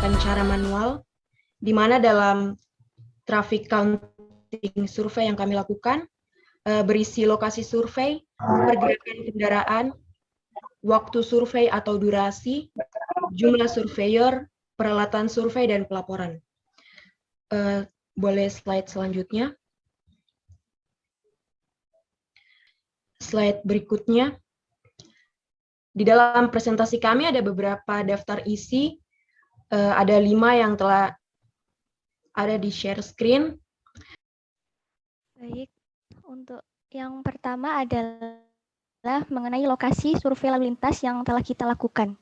menggunakan cara manual, di mana dalam traffic counting survei yang kami lakukan, berisi lokasi survei, pergerakan kendaraan, waktu survei atau durasi, jumlah surveyor, peralatan survei, dan pelaporan. Boleh slide selanjutnya. Slide berikutnya. Di dalam presentasi kami ada beberapa daftar isi, ada 5 yang telah ada di share screen. Baik, untuk yang pertama adalah mengenai lokasi survei lalu lintas yang telah kita lakukan.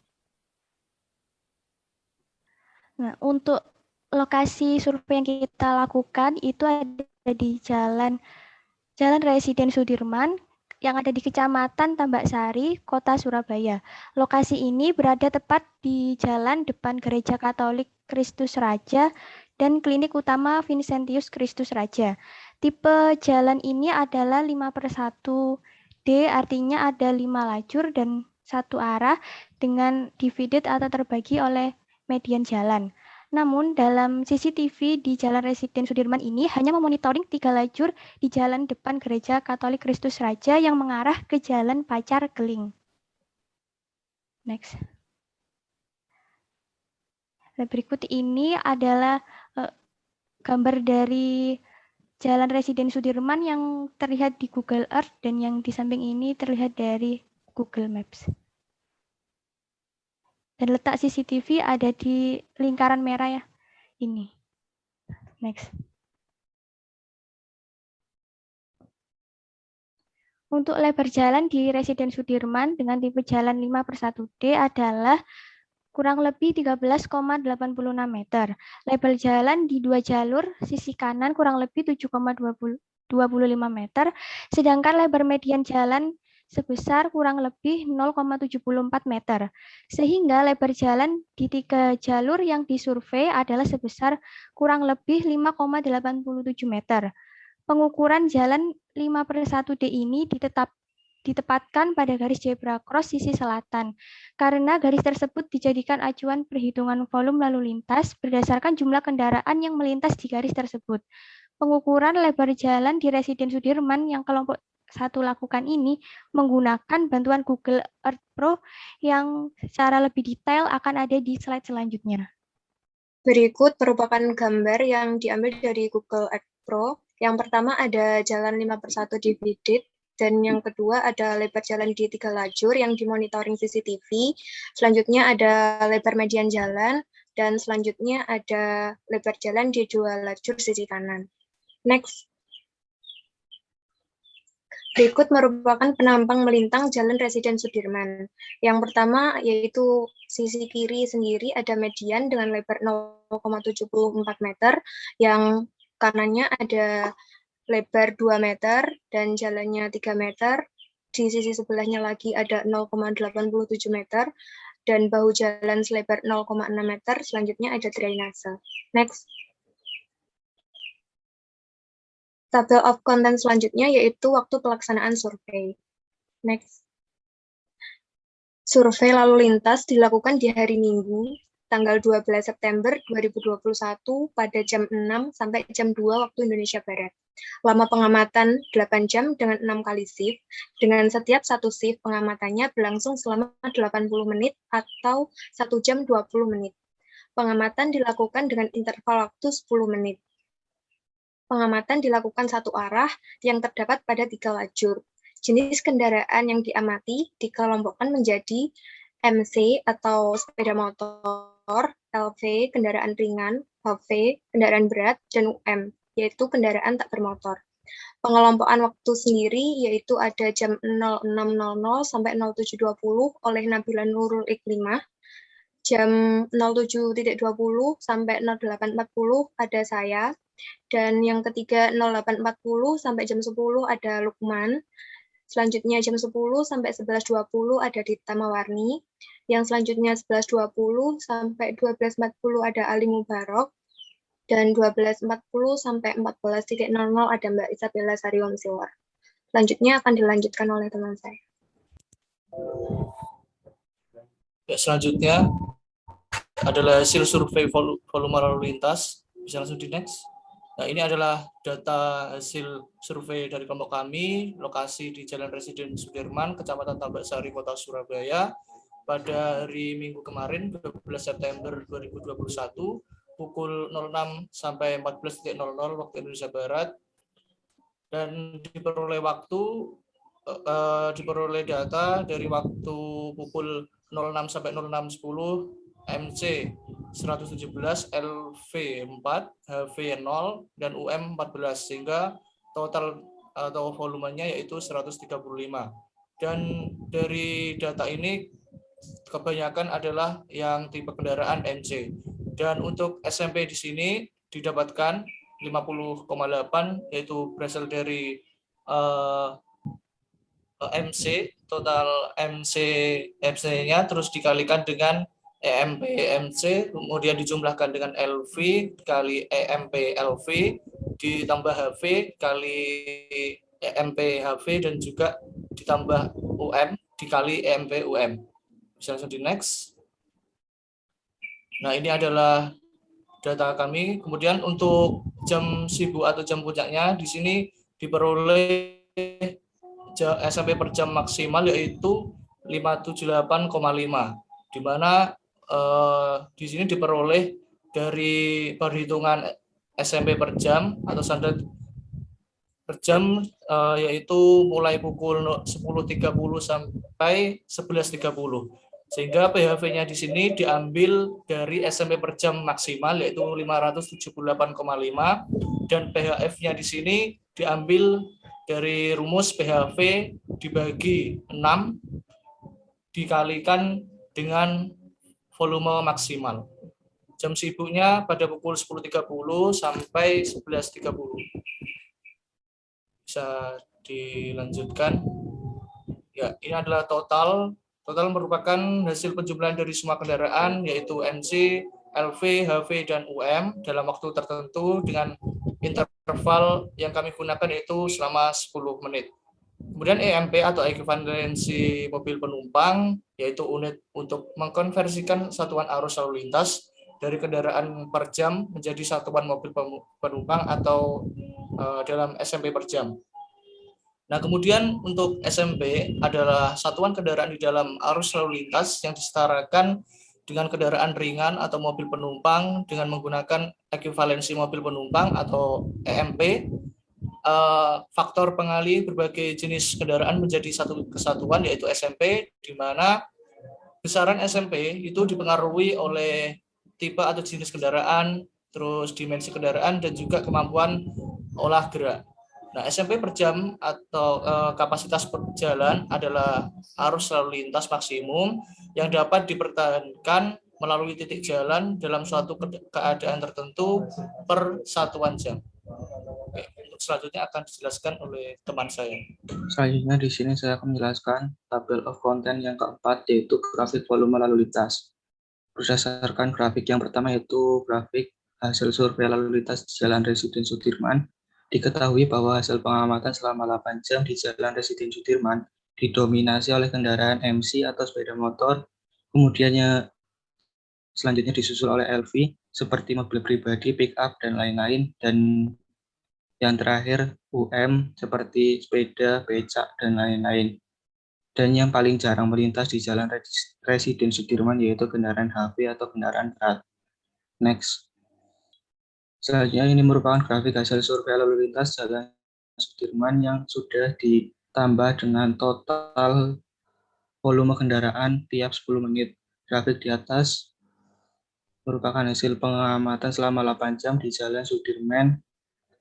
Nah, untuk lokasi survei yang kita lakukan itu ada di Jalan Residen Sudirman yang ada di Kecamatan Tambak Sari, Kota Surabaya. Lokasi ini berada tepat di jalan depan Gereja Katolik Kristus Raja dan Klinik Utama Vincentius Kristus Raja. Tipe jalan ini adalah 5/1D, artinya ada 5 lajur dan 1 arah dengan divided atau terbagi oleh median jalan. Namun dalam CCTV di Jalan Residen Sudirman ini hanya memonitoring 3 lajur di jalan depan Gereja Katolik Kristus Raja yang mengarah ke Jalan Pacar Keling. Next. Nah, berikut ini adalah gambar dari Jalan Residen Sudirman yang terlihat di Google Earth dan yang di samping ini terlihat dari Google Maps. Dan letak CCTV ada di lingkaran merah ya. Ini. Next. Untuk lebar jalan di Residen Sudirman dengan tipe jalan 5/1D adalah kurang lebih 13,86 meter. Lebar jalan di 2 jalur, sisi kanan kurang lebih 7,25 meter, sedangkan lebar median jalan sebesar kurang lebih 0,74 meter. Sehingga lebar jalan di 3 jalur yang disurvei adalah sebesar kurang lebih 5,87 meter. Pengukuran jalan 5/1D ini ditempatkan pada garis zebra cross sisi selatan, karena garis tersebut dijadikan acuan perhitungan volume lalu lintas berdasarkan jumlah kendaraan yang melintas di garis tersebut. Pengukuran lebar jalan di Residen Sudirman yang kelompok 1 lakukan ini menggunakan bantuan Google Earth Pro yang secara lebih detail akan ada di slide selanjutnya. Berikut merupakan gambar yang diambil dari Google Earth Pro. Yang pertama ada jalan 5/1 divided, dan yang kedua ada lebar jalan di 3 lajur yang dimonitoring CCTV. Selanjutnya ada lebar median jalan, dan selanjutnya ada lebar jalan di 2 lajur sisi kanan. Next. Berikut merupakan penampang melintang Jalan Residen Sudirman. Yang pertama yaitu sisi kiri sendiri ada median dengan lebar 0,74 meter, yang kanannya ada lebar 2 meter dan jalannya 3 meter. Di sisi sebelahnya lagi ada 0,87 meter dan bahu jalan selebar 0,6 meter. Selanjutnya ada drainase. Next. Table of content selanjutnya yaitu waktu pelaksanaan survei. Next. Survei lalu lintas dilakukan di hari Minggu, tanggal 12 September 2021 pada jam 6 sampai jam 2 waktu Indonesia Barat. Lama pengamatan 8 jam dengan 6 kali shift, dengan setiap satu shift pengamatannya berlangsung selama 80 menit atau 1 jam 20 menit. Pengamatan dilakukan dengan interval waktu 10 menit. Pengamatan dilakukan satu arah yang terdapat pada 3 lajur. Jenis kendaraan yang diamati dikelompokkan menjadi MC atau sepeda motor, LV kendaraan ringan, HV kendaraan berat, dan UM yaitu kendaraan tak bermotor. Pengelompokan waktu sendiri yaitu ada jam 06.00 sampai 07.20 oleh Nabila Nurul Iklimah, jam 07.20 sampai 08.40 ada saya, dan yang ketiga 08.40 sampai jam 10 ada Lukman. Selanjutnya jam 10 sampai 11.20 ada Dita Mawarni. Yang selanjutnya 11.20 sampai 12.40 ada Ali Mubarok. Dan 12.40 sampai 14.00 ada Mbak Isabella Sariwangsiwar. Selanjutnya akan dilanjutkan oleh teman saya. Ya, selanjutnya adalah hasil survei volume lalu lintas. Bisa langsung di next. Nah, ini adalah data hasil survei dari kelompok kami, lokasi di Jalan Residen Sudirman, Kecamatan Tambak Sari, Kota Surabaya, pada hari Minggu kemarin, 12 September 2021, pukul 06 sampai 14.00 waktu Indonesia Barat, dan diperoleh data dari waktu pukul 06 sampai 06.10 MC 117, LV 4, HV 0, dan UM 14, sehingga total atau volumenya yaitu 135. Dan dari data ini kebanyakan adalah yang tipe kendaraan MC. Dan untuk SMP di sini didapatkan 50,8, yaitu berasal dari MC, total MC-nya terus dikalikan dengan EMP MC, kemudian dijumlahkan dengan LV kali EMP LV, ditambah HV kali EMP HV, dan juga ditambah UM dikali EMP UM. Bisa langsung di next. Nah, ini adalah data kami. Kemudian untuk jam sibuk atau jam puncaknya di sini diperoleh SMP per jam maksimal yaitu 578,5, di mana di sini diperoleh dari perhitungan SMP per jam atau standar per jam, yaitu mulai pukul 10.30 sampai 11.30. Sehingga PHV-nya di sini diambil dari SMP per jam maksimal yaitu 578,5, dan PHF-nya di sini diambil dari rumus PHV dibagi 6 dikalikan dengan volume maksimal. Jam sibuknya pada pukul 10.30 sampai 11.30. Bisa dilanjutkan. Ya, ini adalah total merupakan hasil penjumlahan dari semua kendaraan yaitu MC, LV, HV, dan UM dalam waktu tertentu dengan interval yang kami gunakan yaitu selama 10 menit. Kemudian EMP atau ekuivalensi mobil penumpang, yaitu unit untuk mengkonversikan satuan arus lalu lintas dari kendaraan per jam menjadi satuan mobil penumpang atau dalam SMP per jam. Nah, kemudian untuk SMP adalah satuan kendaraan di dalam arus lalu lintas yang disetarakan dengan kendaraan ringan atau mobil penumpang dengan menggunakan ekuivalensi mobil penumpang atau EMP. Faktor pengali berbagai jenis kendaraan menjadi satu kesatuan yaitu SMP, di mana besaran SMP itu dipengaruhi oleh tipe atau jenis kendaraan, terus dimensi kendaraan, dan juga kemampuan olah gerak. Nah, SMP per jam atau kapasitas per jalan adalah arus lalu lintas maksimum yang dapat dipertahankan melalui titik jalan dalam suatu keadaan tertentu per satuan jam. Oke, untuk selanjutnya akan dijelaskan oleh teman saya. Selanjutnya di sini saya akan menjelaskan tabel of content yang keempat, yaitu grafik volume lalu lintas. Berdasarkan grafik yang pertama yaitu grafik hasil survei lalu lintas di Jalan Residen Sudirman, diketahui bahwa hasil pengamatan selama 8 jam di Jalan Residen Sudirman didominasi oleh kendaraan MC atau sepeda motor, kemudiannya selanjutnya disusul oleh LV seperti mobil pribadi, pick up, dan lain-lain, dan yang terakhir UM seperti sepeda, becak, dan lain-lain. Dan yang paling jarang melintas di Jalan Residen Sudirman yaitu kendaraan HV atau kendaraan berat. Next. Selanjutnya ini merupakan grafik hasil survei lalu lintas Jalan Sudirman yang sudah ditambah dengan total volume kendaraan tiap 10 menit. Grafik di atas merupakan hasil pengamatan selama 8 jam di Jalan Sudirman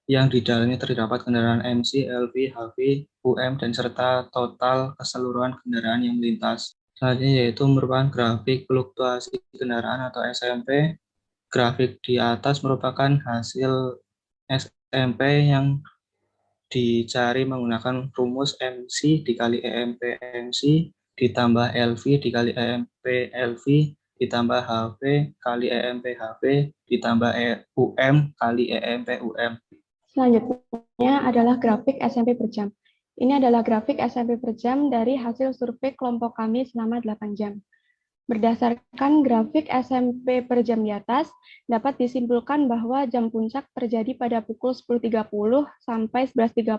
yang di dalamnya terdapat kendaraan MC, LV, HV, UM, dan serta total keseluruhan kendaraan yang melintas. Selanjutnya yaitu merupakan grafik fluktuasi kendaraan atau SMP. Grafik di atas merupakan hasil SMP yang dicari menggunakan rumus MC dikali EMP MC ditambah LV dikali EMP LV ditambah HV kali EMP HV ditambah UM kali EMP UM. Selanjutnya adalah grafik SMP per jam. Ini adalah grafik SMP per jam dari hasil survei kelompok kami selama 8 jam. Berdasarkan grafik SMP per jam di atas, dapat disimpulkan bahwa jam puncak terjadi pada pukul 10.30 sampai 11.30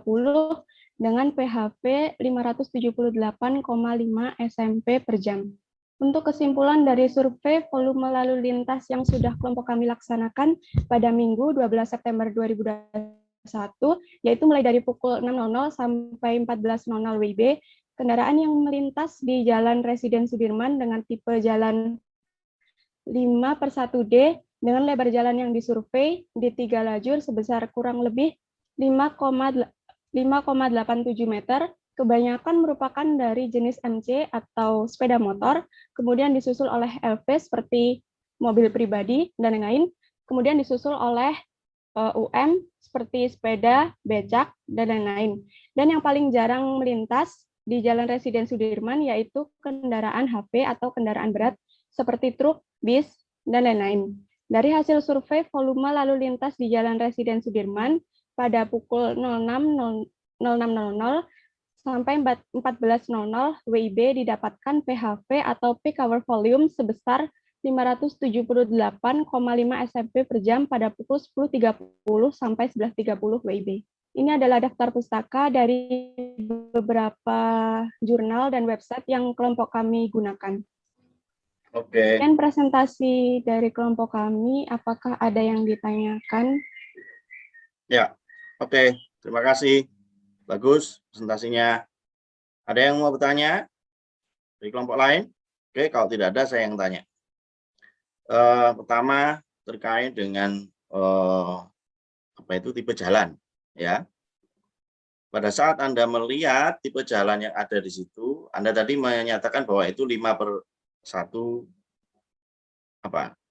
dengan PHV 578,5 SMP per jam. Untuk kesimpulan dari survei volume lalu lintas yang sudah kelompok kami laksanakan pada Minggu 12 September 2021, yaitu mulai dari pukul 6.00 sampai 14.00 WIB, kendaraan yang melintas di Jalan Residen Sudirman dengan tipe jalan 5/1D dengan lebar jalan yang disurvei di 3 lajur sebesar kurang lebih 5,87 meter, kebanyakan merupakan dari jenis MC atau sepeda motor, kemudian disusul oleh LV seperti mobil pribadi dan lain-lain, kemudian disusul oleh UM seperti sepeda, becak, dan lain-lain. Dan yang paling jarang melintas di Jalan Residen Sudirman yaitu kendaraan HV atau kendaraan berat seperti truk, bis, dan lain-lain. Dari hasil survei volume lalu lintas di Jalan Residen Sudirman pada pukul 06.00 sampai 14.00 WIB didapatkan PHV atau peak hour volume sebesar 578,5 SMP per jam pada pukul 10.30 sampai 11.30 WIB. Ini adalah daftar pustaka dari beberapa jurnal dan website yang kelompok kami gunakan. Oke. Dan presentasi dari kelompok kami, apakah ada yang ditanyakan? Ya, oke. Terima kasih. Bagus presentasinya. Ada yang mau bertanya dari kelompok lain? Oke, kalau tidak ada, saya yang tanya. Pertama, terkait dengan tipe jalan. Ya, pada saat Anda melihat tipe jalan yang ada di situ, Anda tadi menyatakan bahwa itu 5/1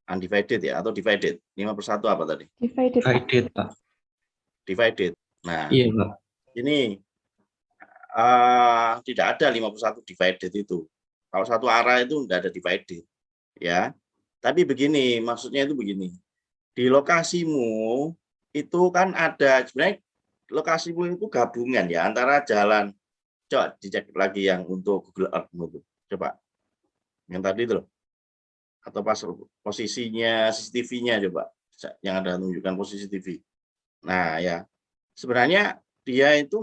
undivided ya atau divided. 5/1 apa tadi? Divided, Pak. Divided. Nah, Iya, Pak. ini tidak ada 5/1 divided itu. Kalau satu arah itu tidak ada divided. Ya. Tapi begini, maksudnya itu begini. Di lokasimu itu kan ada sebenarnya lokasimu itu gabungan ya antara jalan. Coba dicek lagi yang untuk Google Earth itu. Coba. Yang tadi itu loh. Atau pas posisinya CCTV-nya coba. Yang ada tunjukkan posisi TV. Nah, ya. Sebenarnya dia itu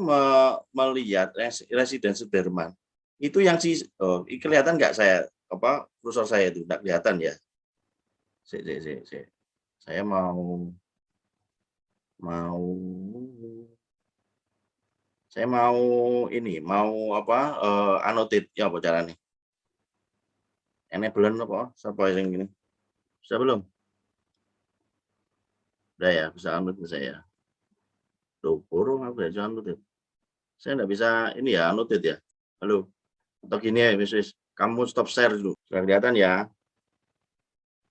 melihat Residen Sudirman. Itu yang kelihatan nggak saya kursor saya itu nggak kelihatan ya. Saya mau annotate ya apa caranya? Enable apa? Siapa yang gini? Bisa belum? Udah ya, bisa annotate saya. Tuh, burung aku ya, annotate. Saya nggak bisa ini ya, annotate ya. Halo. Atau gini ya, misalnya kamu stop share dulu. Sudah kelihatan ya?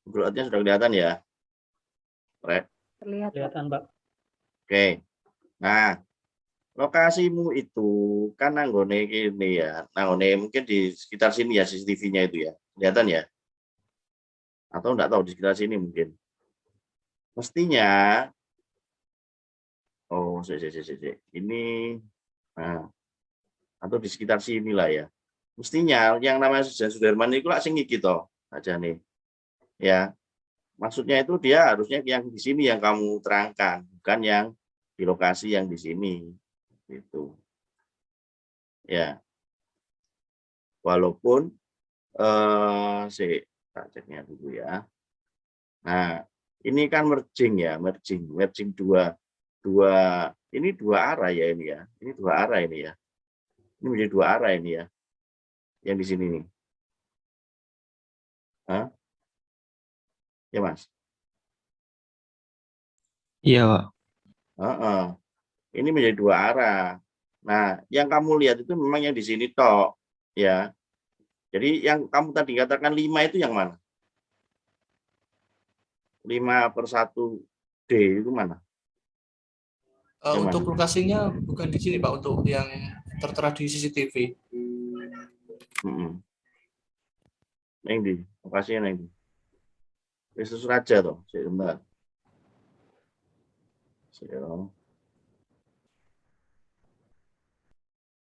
Google Earth-nya sudah kelihatan ya? Kelihatan, Pak. Oke. Nah, lokasimu itu kan nanggone ini ya, nanggone mungkin di sekitar sini ya CCTV-nya itu ya, kelihatan ya? Atau enggak tahu di sekitar sini mungkin. Mestinya, ini, nah, atau di sekitar sini lah ya. Mestinya yang namanya Sudirman itu lah sing iki to aja nih, ya. Maksudnya itu dia harusnya yang di sini yang kamu terangkan, bukan yang di lokasi yang di sini. Gitu. Ya. Walaupun tak ceknya dulu ya. Nah, ini kan merging ya, merging dua ini dua arah ya ini ya. Ini dua arah ini ya. Ini menjadi dua arah ini ya. Yang di sini nih. Hah? Ya, Mas. Iya, Pak. Ini menjadi dua arah. Nah, yang kamu lihat itu memang yang di sini tok, ya. Jadi yang kamu tadi katakan 5 itu yang mana? 5/1D itu mana? Untuk lokasinya bukan di sini, Pak, untuk yang tertera di CCTV. Yang di lokasinya yang di. Yesus Raja toh, sebentar.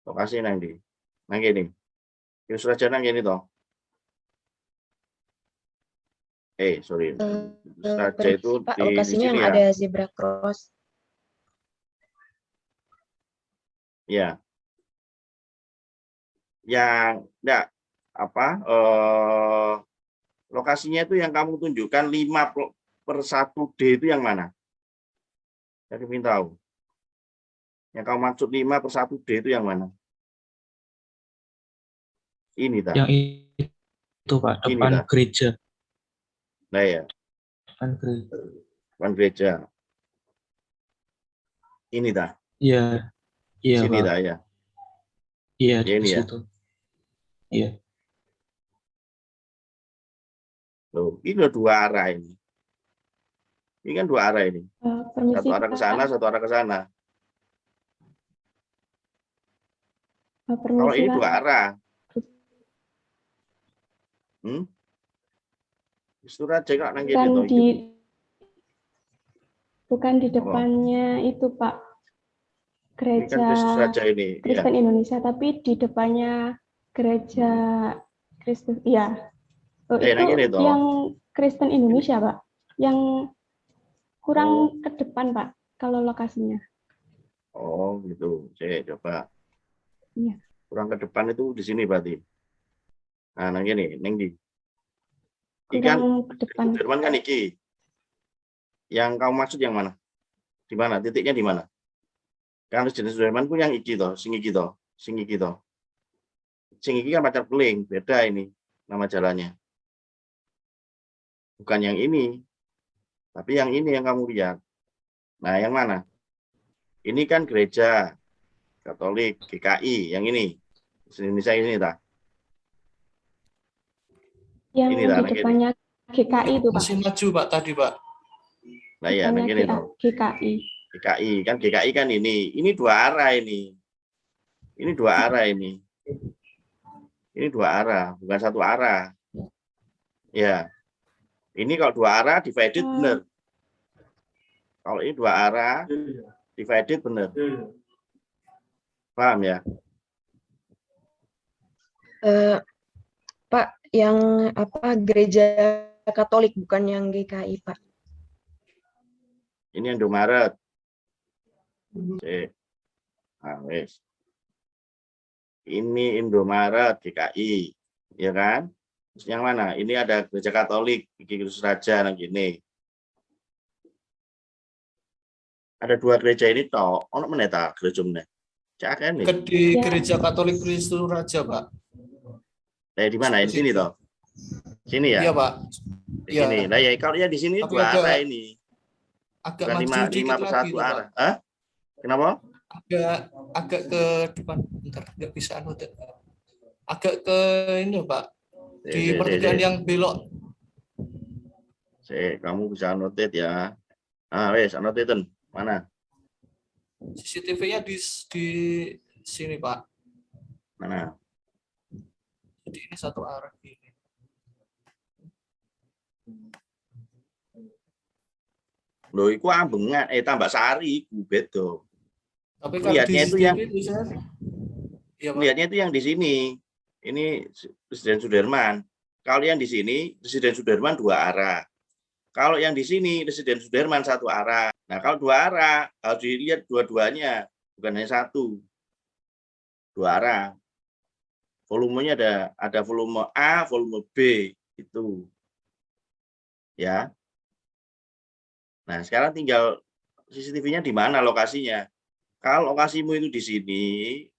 Lokasi nang di. Nang kene. Yesus Raja nang kene toh. Sorry. Raja Permisi, itu Pak, di lokasinya sini yang ya. ada zebra cross. Ya. Yang enggak apa lokasinya itu yang kamu tunjukkan 5/1D itu yang mana? Saya ingin tahu. Yang kamu maksud 5/1D itu yang mana? Ini tak? Yang itu Pak, Ini, depan tak? gereja. Nah ya, Depan gereja. depan gereja. Ini tak? Iya, iya Sini Pak. tak ya? Iya, Ya, di ini ya. situ. Iya. Loh, ini udah 2 arah ini. Ini kan 2 arah ini. Permisi, Satu arah ke Pak. sana, satu arah ke sana. Kalau Permisi, ini Pak. 2 arah. Surat cekak nang kene to iki. Bukan di depannya itu, Pak. Ini kan Gereja Kristus Raja ini. Ya. Kristen Indonesia, tapi di depannya gereja Kristus. Iya. Oh, nang kene itu to. yang Kristen Indonesia, Pak. Yang kurang ke depan, Pak, kalau lokasinya. Oh, gitu. Saya coba. Iya. Kurang ke depan itu di sini berarti. Nah, nang kene, ning ndi? Kurang ke depan. Jerman kan iki. Yang kamu maksud yang mana? Di mana? Titiknya di mana? Kan jenis Jerman ku yang iki to, sing iki to, sing iki to. Sing iki kan Pacar Beling, beda ini nama jalannya. Bukan yang ini. Tapi yang ini yang kamu lihat. Nah, yang mana? Ini kan gereja Katolik GKI, yang ini. Indonesia ini tak? Yang Ini di nang depannya GKI itu, Pak. Masih maju, Pak, tadi, Pak. Nah ya, nang kene to. GKI. GKI kan GKI kan ini 2 arah ini. Ini 2 arah ini. Ini 2 arah, bukan 1 arah. Ya. Ini kalau 2 arah divided benar. Kalau ini 2 arah divided benar. Paham ya? Pak, yang apa gereja Katolik bukan yang GKI, Pak. Ini yang Indomaret. Nah, wes. Ini Indomaret GKI, ya kan? Terus yang mana? Ini ada gereja Katolik, Kristus Raja nang gini. Ada 2 gereja ini toh. Ono meneh ta gereja meneh. Cak kan nih. Di Gereja Katolik Kristus Raja, Pak. Di mana? Di sini toh. Sini ya? Iya, Pak. Di sini. Nah, ya kalau ya di sini Tapi 2 arah ini. Agak Bukan maju dikit 5/1 lagi, Pak. arah. Hah? Kenapa? Agak ke depan. Bentar, nggak bisa anotet. Agak ke ini, Pak. Di pertigaan yang belok. Kamu bisa anotet ya. Ah, wes anotetin. Mana? CCTV-nya di sini, Pak. Mana? Jadi ini 1 arah ini. Loh, iku ambengan, tambah sari, iku beda. Tapi kalau Lihatnya di itu yang iya, Pak. lihatnya itu yang di sini. Ini Presiden Sudirman. Kalau yang di sini Presiden Sudirman 2 arah. Kalau yang di sini Presiden Sudirman 1 arah. Nah, kalau 2 arah harus dilihat dua-duanya, bukan hanya 1. 2 arah. Volumenya ada volume A, volume B itu. Ya. Nah, sekarang tinggal CCTV-nya di mana lokasinya. Kalau lokasimu itu di sini,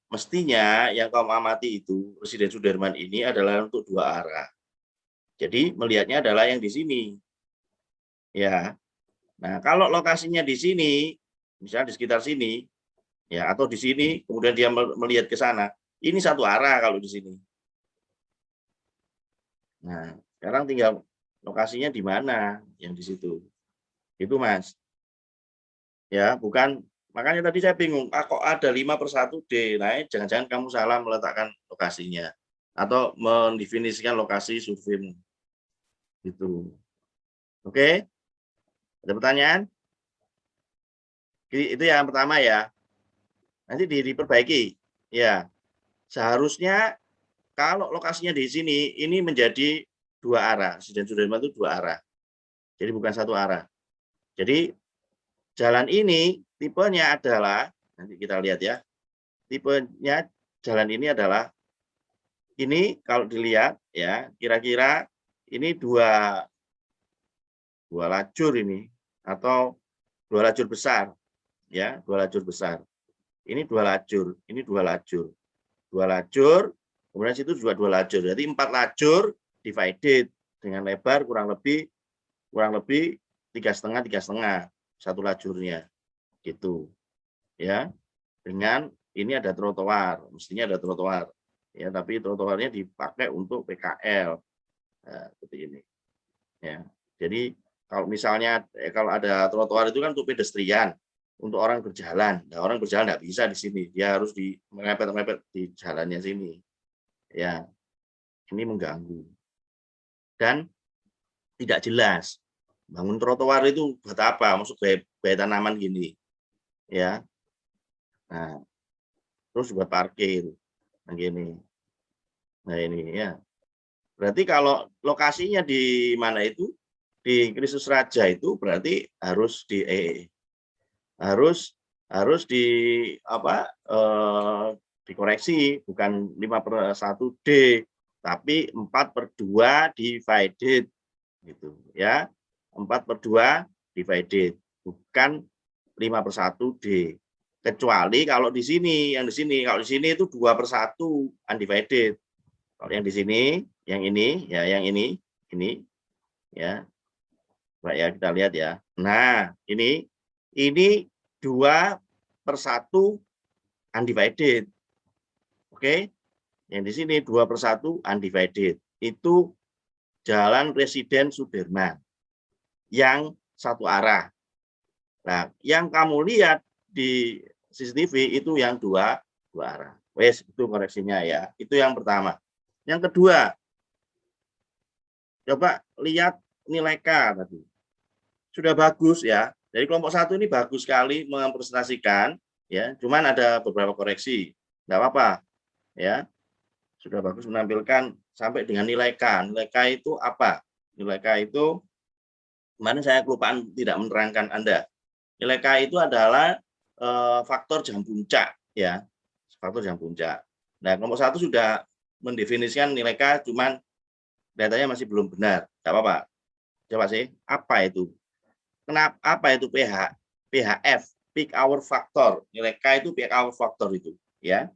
mestinya yang kamu amati itu Presiden Sudirman ini adalah untuk 2 arah. Jadi melihatnya adalah yang di sini. Ya. Nah, kalau lokasinya di sini, misalnya di sekitar sini, ya atau di sini, kemudian dia melihat ke sana, ini 1 arah kalau di sini. Nah, sekarang tinggal lokasinya di mana yang di situ. Itu, Mas. Ya, bukan. Makanya tadi saya bingung, kok ada 5/1D. Nah, jangan-jangan kamu salah meletakkan lokasinya. Atau mendefinisikan lokasi surveimu. Gitu. Oke? Ada pertanyaan? Itu yang pertama ya. Nanti diperbaiki. Ya. Seharusnya kalau lokasinya di sini, ini menjadi 2 arah. Presiden Sudirman itu 2 arah. Jadi bukan satu arah. Jadi jalan ini tipenya adalah, nanti kita lihat ya, tipenya jalan ini adalah, ini kalau dilihat ya, kira-kira ini dua lajur ini, atau dua lajur besar, ya, dua lajur besar. Ini dua lajur, ini dua lajur. Dua lajur, kemudian situ juga dua lajur. Jadi 4 lajur divided dengan lebar kurang lebih 3,5 satu lajurnya, gitu. Ya, dengan ini ada trotoar, mestinya ada trotoar. Ya, tapi trotoarnya dipakai untuk PKL. Nah, seperti ini. Ya. Jadi kalau misalnya kalau ada trotoar itu kan untuk pedestrian, untuk orang berjalan. Nah, orang berjalan nggak bisa di sini, dia harus mepet-mepet di jalannya sini. Ya, ini mengganggu dan tidak jelas. Bangun trotoar itu buat apa? Masuk gaya tanaman gini, ya. Nah, terus buat parkir, nah gini. Nah ini ya. Berarti kalau lokasinya di mana itu? Di Kristus Raja itu berarti harus dikoreksi, bukan 5/1D, tapi 4/2 divided, gitu ya. 4/2 divided, bukan 5/1D. Kecuali kalau di sini, kalau di sini itu 2/1 undivided. Kalau yang di sini, yang ini, ya, yang ini, ya. Baik ya, kita lihat ya. Nah, ini 2/1 undivided. Oke. Yang di sini 2/1 undivided. Itu Jalan Presiden Sudirman yang satu arah. Nah, yang kamu lihat di CCTV itu yang dua arah. Wes, itu koreksinya ya. Itu yang pertama. Yang kedua, coba lihat nilai K tadi. Sudah bagus ya. Jadi kelompok 1 ini bagus sekali mempresentasikan, ya. Cuman ada beberapa koreksi. Enggak apa-apa, ya. Sudah bagus menampilkan sampai dengan nilai K. Nilai K itu apa? Nilai K itu, kemarin saya kelupaan tidak menerangkan Anda. Nilai K itu adalah faktor jam puncak, ya. Faktor jam puncak. Nah, kelompok 1 sudah mendefinisikan nilai K, cuman datanya masih belum benar. Enggak apa-apa. Coba sih, apa itu? Kenapa, apa itu PHF, peak hour factor? Nilai K itu peak hour factor itu, ya.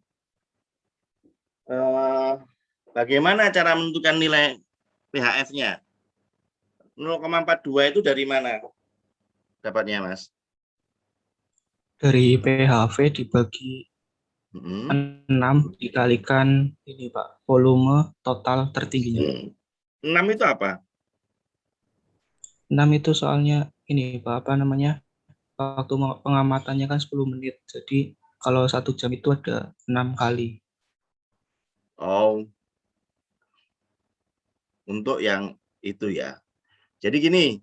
Bagaimana cara menentukan nilai PHF-nya? 0,42 itu dari mana dapatnya, Mas? Dari PHV dibagi 6 dikalikan ini Pak, volume total tertingginya. 6 itu apa? 6 itu soalnya ini Pak, apa namanya, waktu pengamatannya kan 10 menit. Jadi kalau 1 jam itu ada 6 kali. Oh, untuk yang itu ya. Jadi gini,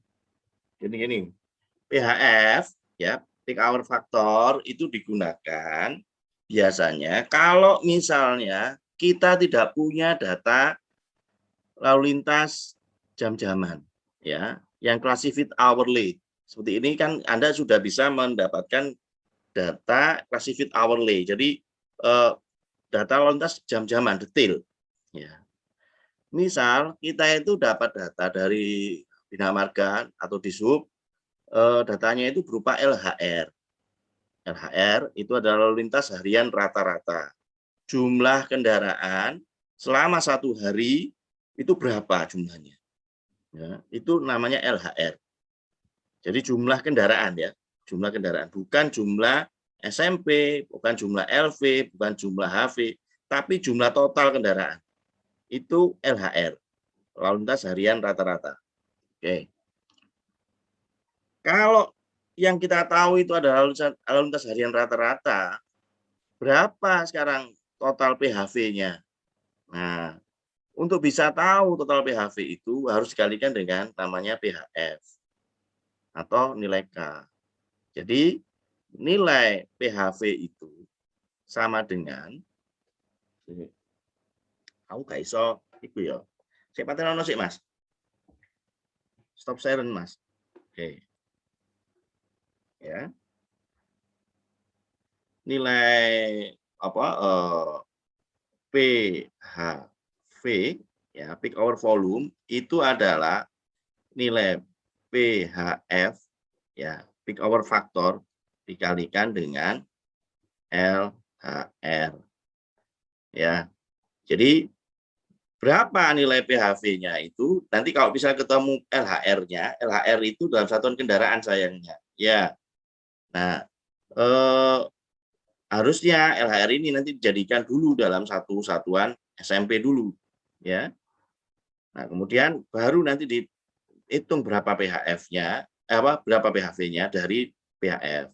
PHF ya, peak hour factor itu digunakan biasanya kalau misalnya kita tidak punya data lalu lintas jam-jaman, ya, yang classified hourly. Seperti ini kan Anda sudah bisa mendapatkan data classified hourly. Jadi data lalu lintas jam-jaman detail. Ya. Misal kita itu dapat data dari Bina Marga atau Dishub, datanya itu berupa LHR. LHR itu adalah lalu lintas harian rata-rata. Jumlah kendaraan selama 1 hari itu berapa jumlahnya? Ya, itu namanya LHR. Jadi jumlah kendaraan ya, jumlah kendaraan, bukan jumlah SMP, bukan jumlah LV, bukan jumlah HV, tapi jumlah total kendaraan. Itu LHR, lalu lintas harian rata-rata. Oke. Kalau yang kita tahu itu adalah lalu lintas harian rata-rata, berapa sekarang total PHV-nya? Nah, untuk bisa tahu total PHV itu harus dikalikan dengan namanya PHF atau nilai K. Jadi nilai PHV itu sama dengan, aku gak iso iku ya. Saya patenono sih Mas. Stop siren Mas. Oke. Ya. Nilai apa PHV ya, peak hour volume itu adalah nilai PHF ya, peak hour factor dikalikan dengan LHR. Ya. Jadi berapa nilai PHV-nya itu? Nanti kalau bisa ketemu LHR-nya, LHR itu dalam satuan kendaraan sayangnya. Ya. Nah, harusnya LHR ini nanti dijadikan dulu dalam satu satuan SMP dulu, ya. Nah, kemudian baru nanti dihitung berapa PHF-nya, berapa PHV-nya dari PHF.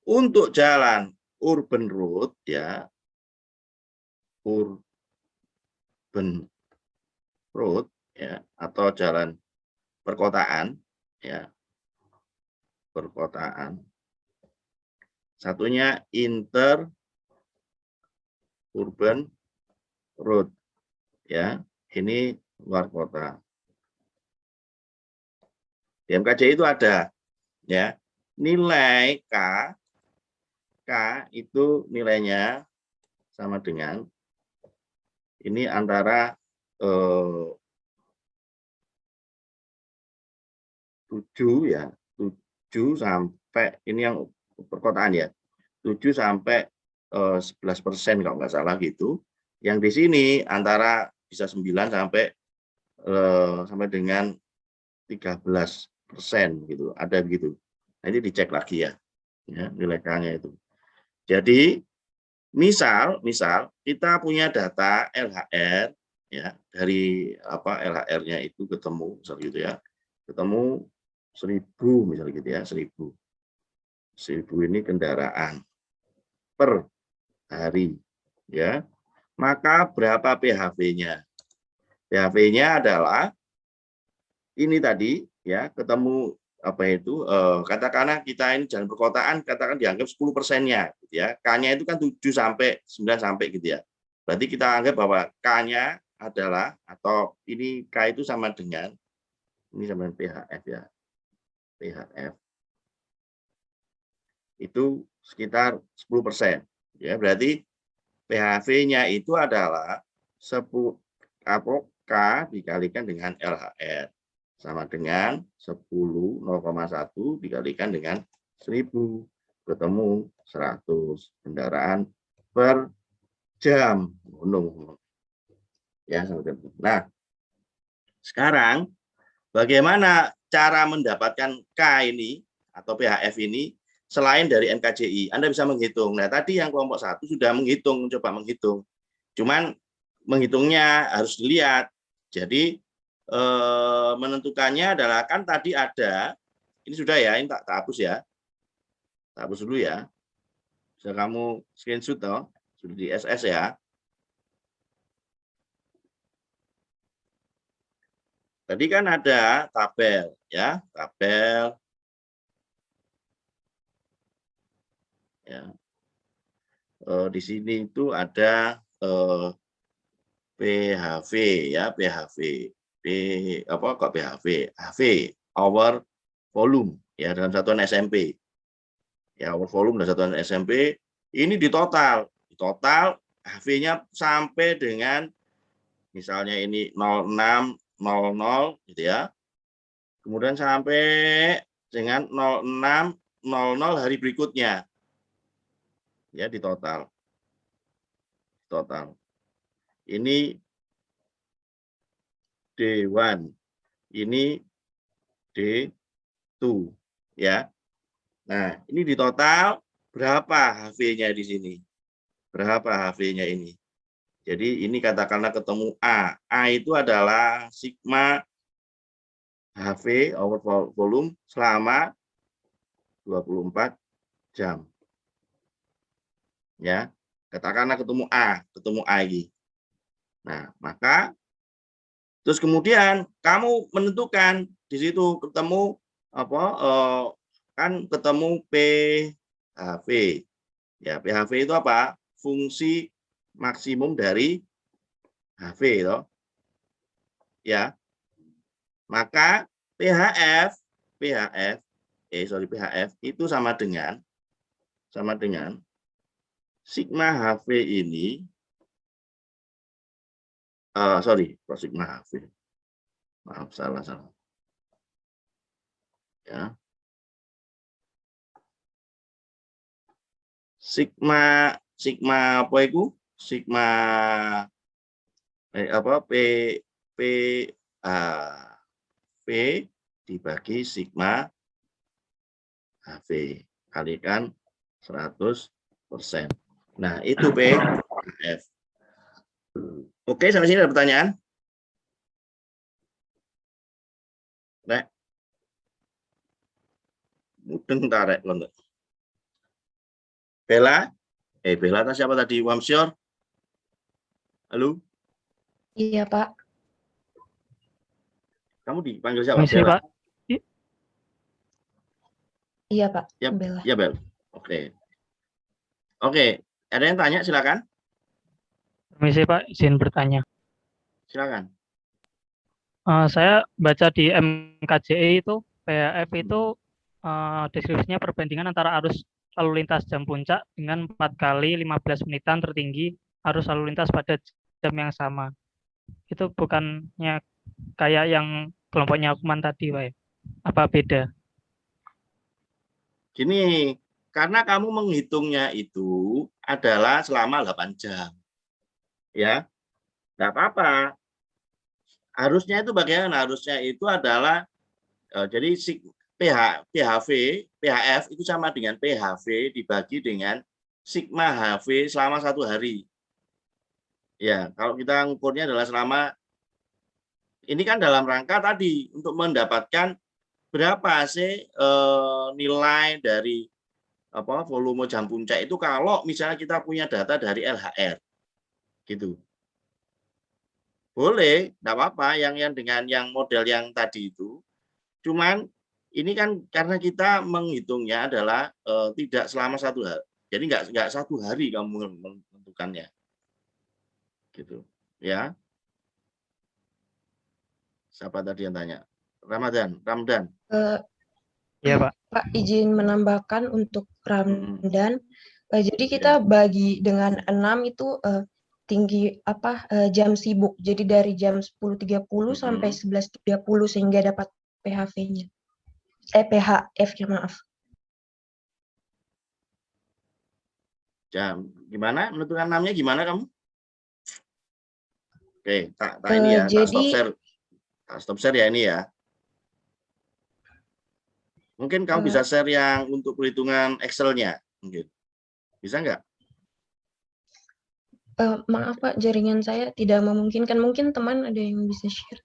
Untuk jalan urban road, ya, urban road, ya, atau jalan perkotaan, ya, perkotaan. Satunya inter urban road, ya, ini luar kota. Di MKJ itu ada, ya, nilai K itu nilainya sama dengan ini antara 7 ya, 7 sampai ini yang perkotaan ya, 7 sampai 11% kalau nggak salah gitu. Yang di sini antara bisa 9 sampai dengan 13% gitu, ada begitu. Nanti dicek lagi ya, nilai K-nya itu. Jadi misal kita punya data LHR ya, dari apa LHR-nya itu ketemu misal gitu ya, ketemu 1000 misal gitu ya, 1000 ini kendaraan per hari ya, maka berapa PHV-nya? PHV-nya adalah ini tadi ya, ketemu apa itu katakanlah kita ini jalan perkotaan, katakan dianggap 10%-nya gitu ya. K-nya itu kan 7 sampai 9 sampai gitu ya. Berarti kita anggap bahwa K-nya adalah atau ini K itu sama dengan ini sama dengan PHF ya. PHF itu sekitar 10%. Ya, berarti PHV-nya itu adalah 10 K dikalikan dengan LHR sama dengan 10,1 dikalikan dengan 1000 ketemu 100 kendaraan per jam. Ya, nah, sekarang bagaimana cara mendapatkan K ini atau PHF ini selain dari NKJI? Anda bisa menghitung. Nah, tadi yang kelompok 1 sudah coba menghitung. Cuman menghitungnya harus dilihat. Jadi menentukannya adalah kan tadi ada, ini sudah ya, ini tak hapus ya. Tak hapus dulu ya. Bisa kamu screenshot toh, sudah di SS ya. Tadi kan ada tabel ya, tabel ya. Di sini itu ada PHV ya, PHV. PHV? HV, hour volume ya, dalam satuan SMP. Ya, hour volume dalam satuan SMP ini di total HV-nya sampai dengan misalnya ini 0600 gitu ya. Kemudian sampai dengan 0600 hari berikutnya. Ya, di total. Ini D1, ini D2 ya. Nah, ini di total berapa HV-nya di sini? Berapa HV-nya ini? Jadi ini katakanlah ketemu A. A itu adalah sigma HV hour volume selama 24 jam. Ya, katakanlah ketemu A lagi. Nah, maka terus kemudian kamu menentukan di situ ketemu apa kan ketemu PHV. Ya, PHV itu apa? Fungsi maksimum dari HV toh. Ya. Maka PHF PHF itu sama dengan sigma HV ini, sigma HV, maaf salah ya, sigma apa itu, sigma P V dibagi sigma HV kalikan 100%. Nah, itu PHF. Oke, sampai sini ada pertanyaan? Nah. Mudeng tarik loh. Bella? Bella atau siapa tadi? Wamsyor? Halo? Iya, Pak. Kamu dipanggil siapa? Masih, Bella? Pak. Iya, Pak. Ya, Bella. ya Bel. Oke. Ada yang tanya? Silakan. Permisi, Pak, izin bertanya. Silakan. Saya baca di MKJE itu, PHF itu deskripsinya perbandingan antara arus lalu lintas jam puncak dengan 4 kali 15 menitan tertinggi arus lalu lintas pada jam yang sama. Itu bukannya kayak yang kelompoknya Hukuman tadi, Pak? Apa beda? Gini, karena kamu menghitungnya itu adalah selama 8 jam. Ya, nggak apa-apa. Harusnya itu bagaimana? Harusnya itu adalah, jadi PHF itu sama dengan PHV dibagi dengan sigma HV selama 1 hari. Ya, kalau kita ngukurnya adalah selama, ini kan dalam rangka tadi untuk mendapatkan berapa sih nilai dari volume jam puncak itu kalau misalnya kita punya data dari LHR, gitu. Boleh, enggak apa-apa yang dengan yang model yang tadi itu. Cuman ini kan karena kita menghitungnya adalah tidak selama 1 hari. Jadi enggak 1 hari kamu menentukannya. Gitu. Ya. Siapa tadi yang tanya? Ramdan. Iya, Pak. Pak, izin menambahkan untuk Ramdan. Jadi kita bagi dengan 6 itu tinggi jam sibuk. Jadi dari jam 10.30 sampai 11.30 sehingga dapat PHV-nya. PHF-nya, maaf. Jam gimana? Menentukan namanya gimana kamu? Oke, tak ini ya, stop share ya ini ya. Mungkin kamu bisa share yang untuk perhitungan Excel-nya, mungkin. Bisa nggak? Maaf Pak, jaringan saya tidak memungkinkan. Mungkin teman ada yang bisa share.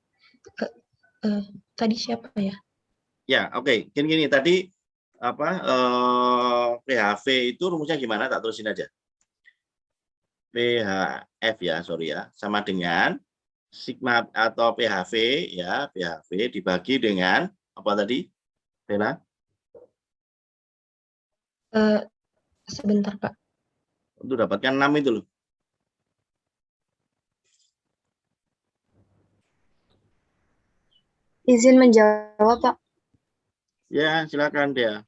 Tadi siapa ya? Ya, oke. Gini tadi PHV itu rumusnya gimana? Tak terusin aja. PHF ya, sorry ya, sama dengan sigma atau PHV ya, PHV dibagi dengan apa tadi? Bella? Sebentar Pak. Untuk dapatkan 6 itu loh. Izin menjawab, Pak. Ya, silakan dia.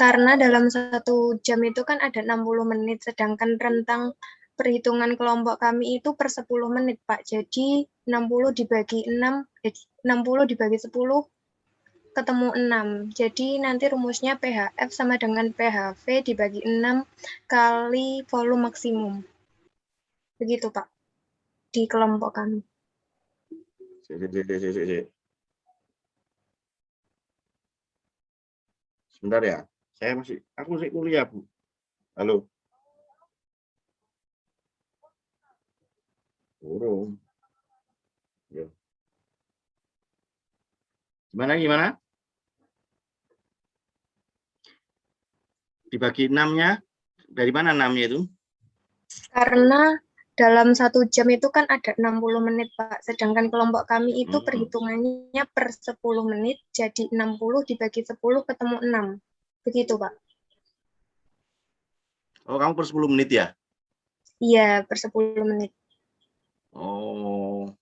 Karena dalam 1 jam itu kan ada 60 menit, sedangkan rentang perhitungan kelompok kami itu per 10 menit, Pak. Jadi 60 dibagi 10 ketemu 6. Jadi nanti rumusnya PHF sama dengan PHV dibagi 6 kali volume maksimum. Begitu, Pak. Di kelompok kami. Sebentar ya. Aku masih kuliah, Bu. Halo. Burung. Ya. Gimana? Dibagi 6-nya, dari mana 6-nya itu? Karena dalam 1 jam itu kan ada 60 menit, Pak. Sedangkan kelompok kami itu perhitungannya per 10 menit, jadi 60 dibagi 10 ketemu 6. Begitu, Pak. Oh, kamu per 10 menit ya? Iya, per 10 menit. Oh.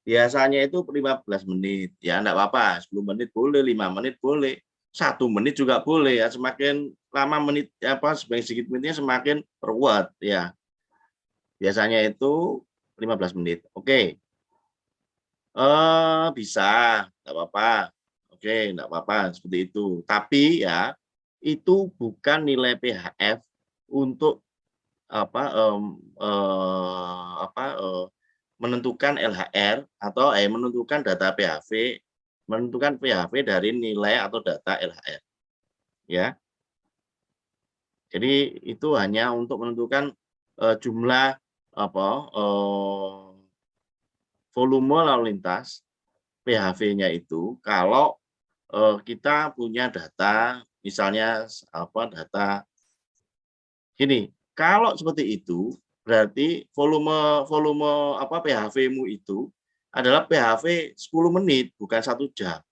Biasanya itu 15 menit. Ya, enggak apa-apa. 10 menit boleh, 5 menit boleh. 1 menit juga boleh ya. Semakin lama menit semakin sedikit menitnya semakin ruwet ya. Biasanya itu 15 menit. Oke. Bisa, enggak apa-apa. Oke, enggak apa-apa seperti itu. Tapi ya itu bukan nilai PHF untuk menentukan LHR atau menentukan data PHV, menentukan PHV dari nilai atau data LHR. Ya. Jadi itu hanya untuk menentukan jumlah volume lalu lintas PHV-nya itu kalau kita punya data misalnya data gini, kalau seperti itu berarti volume PHV-mu itu adalah PHV 10 menit bukan 1 jam.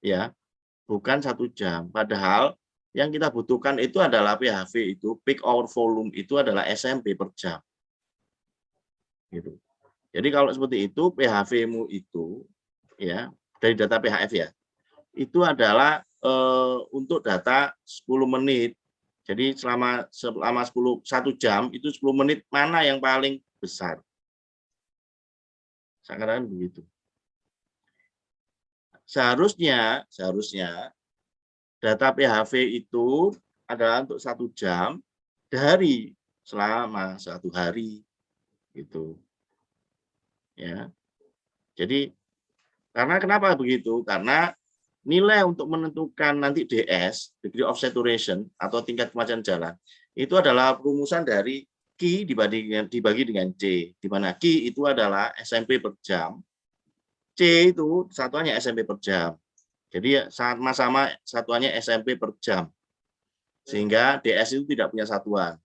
Ya, bukan 1 jam. Padahal yang kita butuhkan itu adalah PHV itu peak hour volume itu adalah SMP per jam. Gitu. Jadi kalau seperti itu PHV-mu itu ya dari data PHF ya. Itu adalah untuk data 10 menit. Jadi selama 1 jam itu 10 menit mana yang paling besar? Saya katakan begitu. Seharusnya data PHV itu adalah untuk 1 jam dari selama 1 hari gitu. Ya. Jadi karena kenapa begitu? Karena nilai untuk menentukan nanti DS, degree of saturation atau tingkat kemacetan jalan, itu adalah perumusan dari Q dibagi dengan C, di mana Q itu adalah SMP per jam, C itu satuannya SMP per jam. Jadi sama-sama satuannya SMP per jam. Sehingga DS itu tidak punya satuan.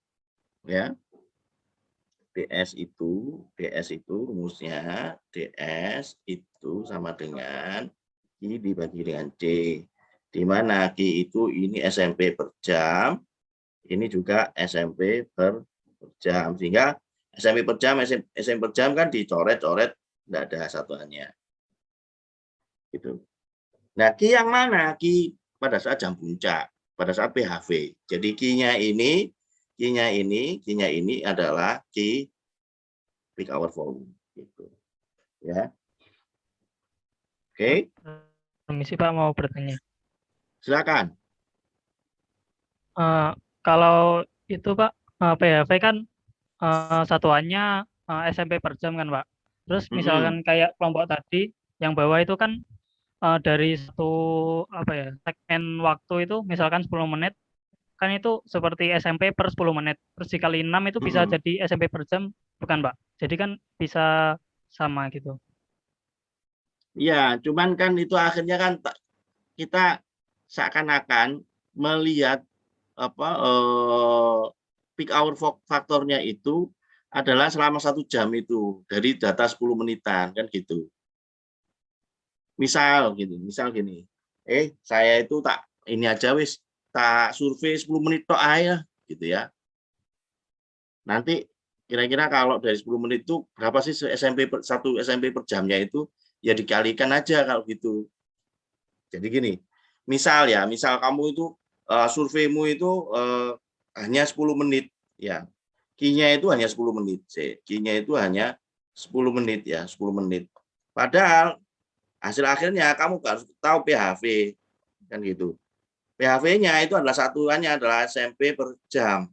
Ya. DS itu rumusnya DS itu sama dengan Q dibagi dengan C, di mana Q itu ini SMP per jam, ini juga SMP per jam, sehingga SMP per jam, SMP per jam kan dicoret-coret, tidak ada satuannya. Gitu. Nah, Q yang mana? Q pada saat jam puncak, pada saat PHV. Jadi Q-nya ini adalah Q peak hour volume. Gitu. Ya. Oke. Permisi Pak, mau bertanya. Silakan. Kalau itu Pak, PHV kan satuannya SMP per jam kan Pak. Terus misalkan kayak kelompok tadi yang bawah itu kan dari satu segmen waktu itu misalkan 10 menit kan itu seperti SMP per 10 menit. Terus dikali 6 itu bisa jadi SMP per jam bukan Pak? Jadi kan bisa sama gitu. Iya, cuman kan itu akhirnya kan kita seakan-akan melihat peak hour faktornya itu adalah selama 1 jam itu dari data 10 menitan kan gitu. Misal gini. Saya itu ini aja wis tak survei 10 menit tok aja gitu ya. Nanti kira-kira kalau dari 10 menit itu berapa sih satu SMP per jamnya itu? Ya dikalikan aja kalau gitu. Jadi gini, misal kamu itu surveimu itu hanya 10 menit ya. Q-nya itu hanya 10 menit. Q-nya itu hanya 10 menit ya, 10 menit. Padahal hasil akhirnya kamu harus tahu PHV kan gitu. PHV-nya itu adalah satuannya adalah SMP per jam.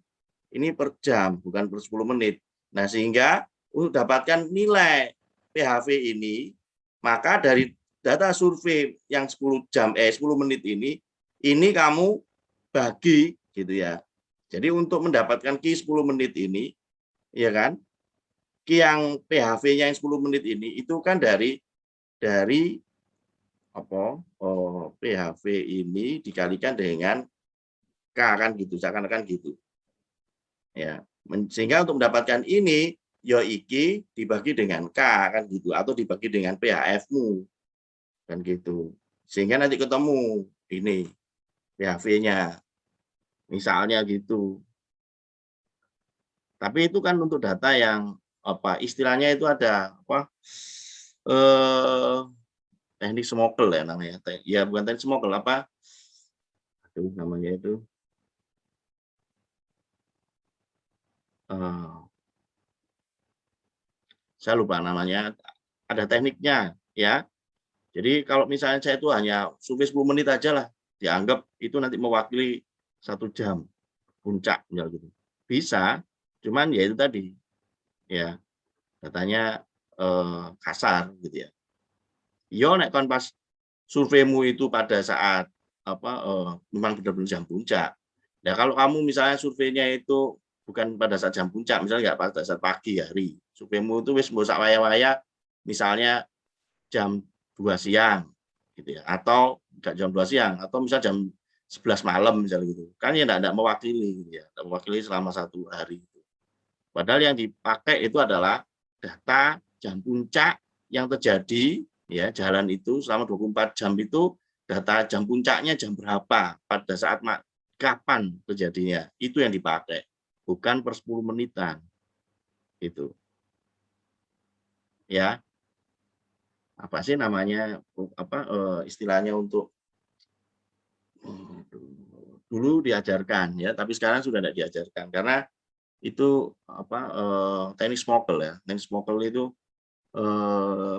Ini per jam, bukan per 10 menit. Nah, sehingga untuk dapatkan nilai PHV ini, maka dari data survei yang 10 menit ini kamu bagi gitu ya. Jadi untuk mendapatkan Q 10 menit ini, ya kan? Q yang PHV-nya yang 10 menit ini itu kan dari PHV ini dikalikan dengan K kan gitu, seakan-akan gitu. Ya, sehingga untuk mendapatkan ini yo iki dibagi dengan K kan gitu atau dibagi dengan PHF-mu kan gitu. Sehingga nanti ketemu ini PHV-nya. Misalnya gitu. Tapi itu kan untuk data yang istilahnya itu ada teknik smokel ya namanya. Ya bukan teknik smokel, namanya itu saya lupa namanya, ada tekniknya ya. Jadi kalau misalnya saya itu hanya survei 10 menit aja lah, dianggap itu nanti mewakili 1 jam puncak misal gitu. Bisa, cuman ya itu tadi ya datanya kasar gitu ya. Yo nek kon pas surveimu itu pada saat memang benar-benar jam puncak. Nah kalau kamu misalnya surveinya itu bukan pada saat jam puncak, misalnya nggak pada saat pagi hari, surveimu itu wis mbosak waya-waya, misalnya jam 2 siang gitu ya, atau enggak jam 2 siang, atau misalnya jam 11 malam misalnya gitu. Kan ya enggak mewakili gitu ya, enggak mewakili selama 1 hari. Padahal yang dipakai itu adalah data jam puncak yang terjadi ya, jalan itu selama 24 jam itu data jam puncaknya jam berapa, pada saat kapan terjadinya. Itu yang dipakai, bukan per 10 menitan. Gitu. Ya. Apa sih namanya istilahnya untuk dulu diajarkan ya, tapi sekarang sudah tidak diajarkan karena itu teknik smokel ya. Teknik smokel itu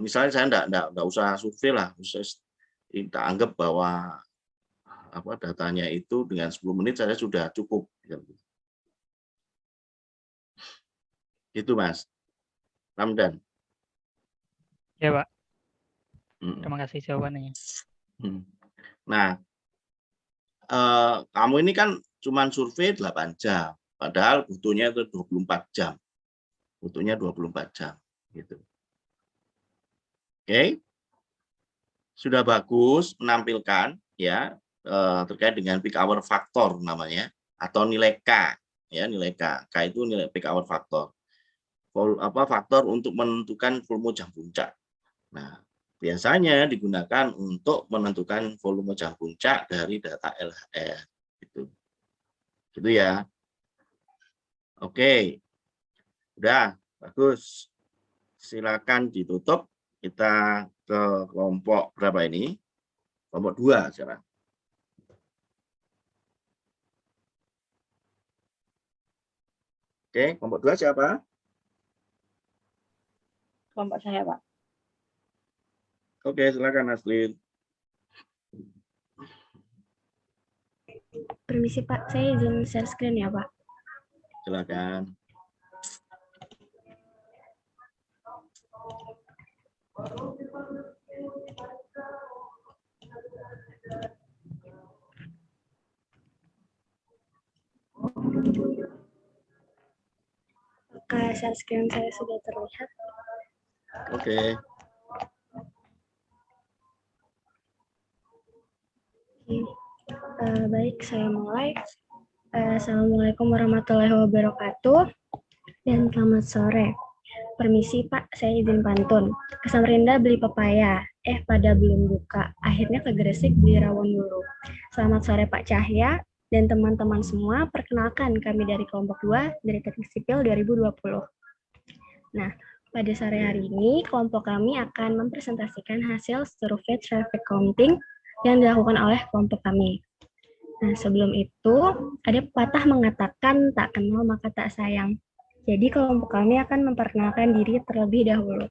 misalnya saya enggak usah survei lah, kita anggap bahwa datanya itu dengan 10 menit saya sudah cukup. Gitu Mas Ramdan. Ya Pak. Terima kasih jawabannya. Nah, kamu ini kan cuma survei 8 jam, padahal butuhnya itu 24 jam. Butuhnya 24 jam. Gitu. Oke. Sudah bagus menampilkan ya terkait dengan peak hour factor namanya, atau nilai K. Ya, nilai K. K itu nilai peak hour factor. Faktor untuk menentukan volume jam puncak. Nah, biasanya digunakan untuk menentukan volume jam puncak dari data LHR. Gitu ya. Oke. Udah, bagus. Silakan ditutup. Kita ke kelompok berapa ini? Kelompok 2 sekarang. Oke, kelompok 2 siapa? Kelompok saya, Pak. Oke, silakan Aslin. Permisi Pak, saya izin share screen ya Pak. Silakan. Apakah share screen saya sudah terlihat? Oke. Baik, saya mulai. Assalamualaikum warahmatullahi wabarakatuh dan selamat sore. Permisi Pak, saya izin pantun. Ke Samarinda beli pepaya, pada belum buka. Akhirnya ke Gresik beli rawon dulu. Selamat sore Pak Cahya dan teman-teman semua. Perkenalkan kami dari kelompok 2 dari Teknik Sipil 2020. Nah, pada sore hari ini kelompok kami akan mempresentasikan hasil survei traffic counting yang dilakukan oleh kelompok kami. Nah, sebelum itu ada pepatah mengatakan tak kenal maka tak sayang. Jadi kelompok kami akan memperkenalkan diri terlebih dahulu.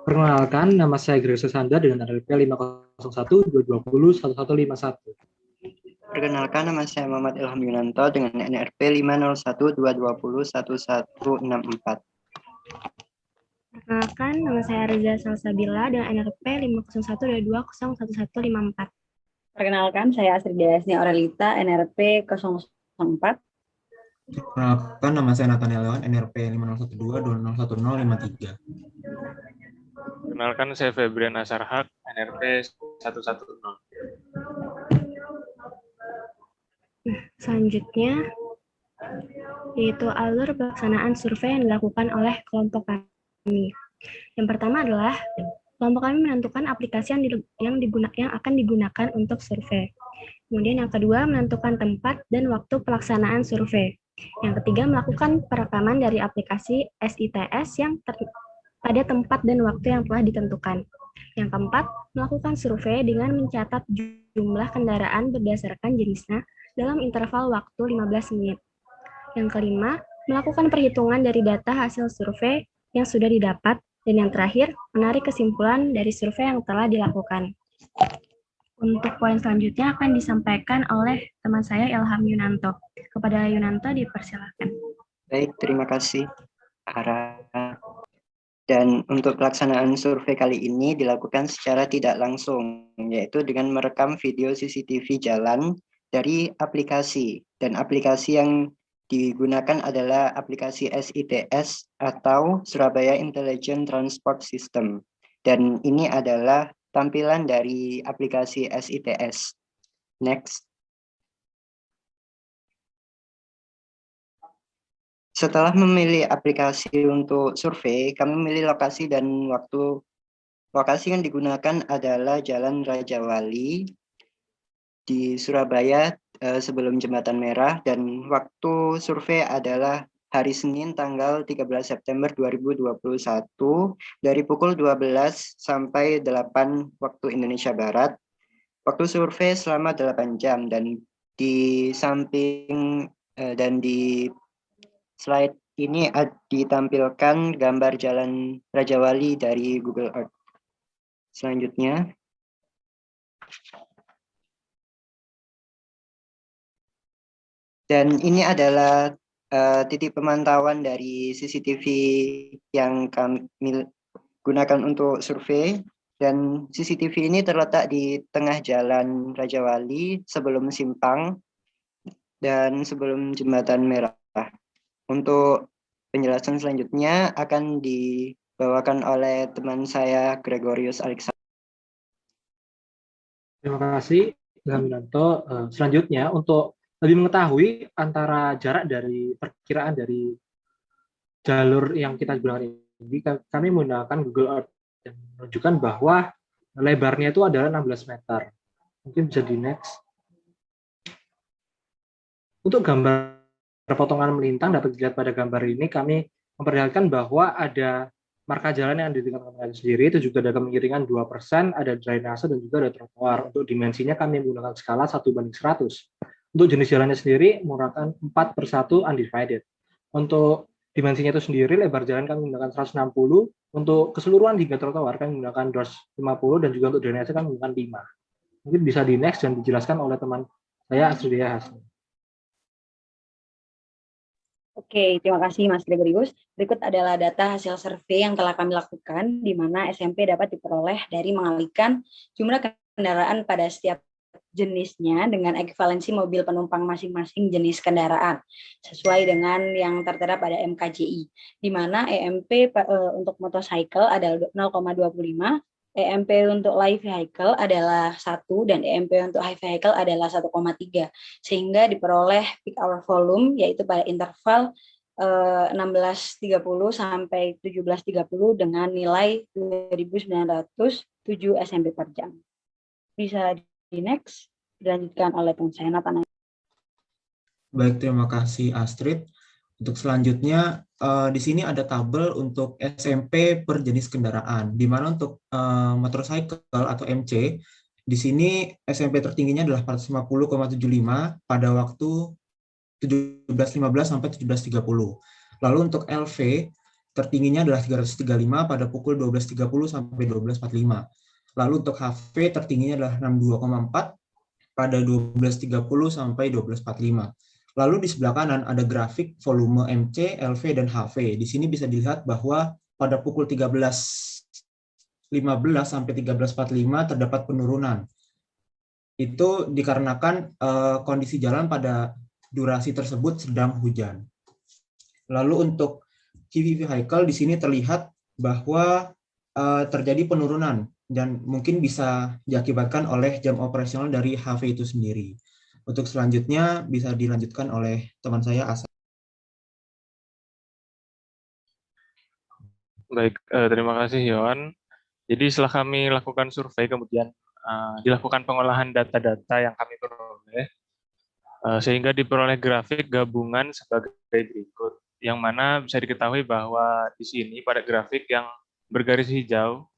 Perkenalkan, nama saya Gregor Sesanda dengan NRP 501-220-1151. Perkenalkan, nama saya Muhammad Ilham Yunanto dengan NRP 501-220-1164. Perkenalkan, nama saya Reza Salsabila dengan NRP 501-22-01154. Perkenalkan, saya Astrid Desni Aurelita, NRP 004. Perkenalkan, nama saya Nathaniel Leon, NRP 5012-201053. Perkenalkan, saya Febrian Asarhak, NRP 110. Selanjutnya, yaitu alur pelaksanaan survei yang dilakukan oleh kelompok kami. Yang pertama adalah kelompok kami menentukan aplikasi yang akan digunakan untuk survei. Kemudian yang kedua, menentukan tempat dan waktu pelaksanaan survei. Yang ketiga, melakukan perekaman dari aplikasi SITS yang pada tempat dan waktu yang telah ditentukan. Yang keempat, melakukan survei dengan mencatat jumlah kendaraan berdasarkan jenisnya dalam interval waktu 15 menit. Yang kelima, melakukan perhitungan dari data hasil survei yang sudah didapat. Dan yang terakhir, menarik kesimpulan dari survei yang telah dilakukan. Untuk poin selanjutnya akan disampaikan oleh teman saya Ilham Yunanto. Kepada Yunanto dipersilakan. Baik, terima kasih, Ara. Dan untuk pelaksanaan survei kali ini dilakukan secara tidak langsung, yaitu dengan merekam video CCTV jalan dari aplikasi. Dan aplikasi yang digunakan adalah aplikasi SITS atau Surabaya Intelligent Transport System. Dan ini adalah tampilan dari aplikasi SITS. Next. Setelah memilih aplikasi untuk survei, kami memilih lokasi dan waktu. Lokasi yang digunakan adalah Jalan Raja Wali di Surabaya sebelum Jembatan Merah, dan waktu survei adalah hari Senin tanggal 13 September 2021 dari pukul 12 sampai 8 waktu Indonesia Barat. Waktu survei selama 8 jam, dan di samping dan di slide ini ditampilkan gambar Jalan Raja Wali dari Google Earth. Selanjutnya. Dan ini adalah titik pemantauan dari CCTV yang kami gunakan untuk survei. Dan CCTV ini terletak di tengah Jalan Raja Wali sebelum simpang dan sebelum Jembatan Merah. Untuk penjelasan selanjutnya akan dibawakan oleh teman saya Gregorius Alexander. Terima kasih, Ilham Yunanto. Selanjutnya, untuk lebih mengetahui antara jarak dari perkiraan dari jalur yang kita gunakan ini, kami menggunakan Google Earth dan menunjukkan bahwa lebarnya itu adalah 16 meter. Mungkin bisa di next. Untuk gambar potongan melintang dapat dilihat pada gambar ini, kami memperlihatkan bahwa ada marka jalan yang ditingkatkan sendiri, itu juga ada kemiringan 2%, ada drainase dan juga ada trotoar. Untuk dimensinya kami menggunakan skala 1:100. Untuk jenis jalannya sendiri menggunakan 4:1 undivided. Untuk dimensinya itu sendiri, lebar jalan kami menggunakan 160, untuk keseluruhan hingga trotoar kami menggunakan 250, dan juga untuk drainase kami menggunakan 5. Mungkin bisa di next dan dijelaskan oleh teman saya Asridia Hasni. Oke, terima kasih Mas Gregorius. Berikut adalah data hasil survei yang telah kami lakukan, di mana SMP dapat diperoleh dari mengalihkan jumlah kendaraan pada setiap jenisnya dengan ekuivalensi mobil penumpang masing-masing jenis kendaraan, sesuai dengan yang tertera pada MKJI, di mana EMP untuk motorcycle adalah 0,25, EMP untuk light vehicle adalah 1, dan EMP untuk high vehicle adalah 1,3, sehingga diperoleh peak hour volume yaitu pada interval 16.30 sampai 17.30 dengan nilai 2.907 SMP per jam. Bisa di next, dilanjutkan oleh teman saya Nathan. Baik, terima kasih Astrid. Untuk selanjutnya, di sini ada tabel untuk SMP per jenis kendaraan, di mana untuk motorcycle atau MC, di sini SMP tertingginya adalah 450,75 pada waktu 17.15 sampai 17.30. Lalu untuk LV, tertingginya adalah 335 pada pukul 12.30 sampai 12.45. Lalu untuk HV, tertingginya adalah 62,4 pada 12.30 sampai 12.45. Lalu di sebelah kanan ada grafik volume MC, LV, dan HV. Di sini bisa dilihat bahwa pada pukul 13.15 sampai 13.45 terdapat penurunan. Itu dikarenakan kondisi jalan pada durasi tersebut sedang hujan. Lalu untuk heavy vehicle di sini terlihat bahwa terjadi penurunan dan mungkin bisa diakibatkan oleh jam operasional dari HV itu sendiri. Untuk selanjutnya bisa dilanjutkan oleh teman saya Asa. Baik, terima kasih Yohan. Jadi setelah kami lakukan survei, kemudian dilakukan pengolahan data-data yang kami peroleh. sehingga diperoleh grafik gabungan sebagai berikut. Yang mana bisa diketahui bahwa di sini pada grafik yang bergaris hijau,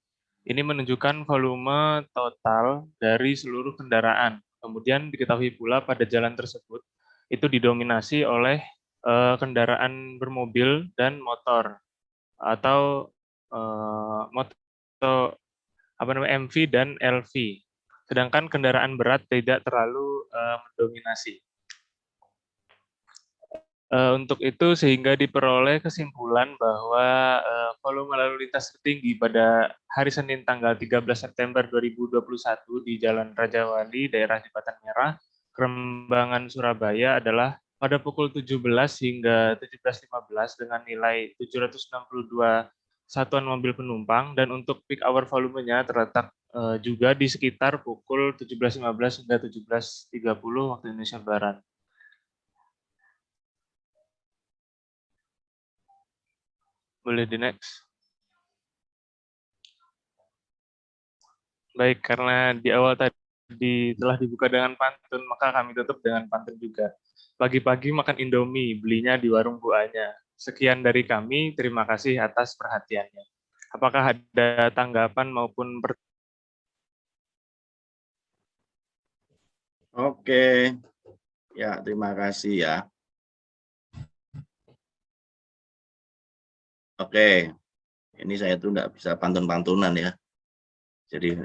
ini menunjukkan volume total dari seluruh kendaraan. Kemudian diketahui pula pada jalan tersebut, itu didominasi oleh kendaraan bermobil dan motor, atau MV dan LV. Sedangkan kendaraan berat tidak terlalu mendominasi. Untuk itu sehingga diperoleh kesimpulan bahwa volume lalu lintas tertinggi pada hari Senin tanggal 13 September 2021 di Jalan Raja Wali, daerah Jembatan Merah, Kerembangan, Surabaya adalah pada pukul 17 hingga 17.15 dengan nilai 762 satuan mobil penumpang, dan untuk peak hour volumenya terletak juga di sekitar pukul 17.15 hingga 17.30 waktu Indonesia Barat. Boleh di next. Baik, karena di awal tadi telah dibuka dengan pantun, maka kami tutup dengan pantun juga. Pagi-pagi makan Indomie, belinya di warung Bu Anya. Sekian dari kami, terima kasih atas perhatiannya. Apakah ada tanggapan maupun Oke, ya terima kasih ya. Oke, ini saya tuh nggak bisa pantun-pantunan ya. Jadi,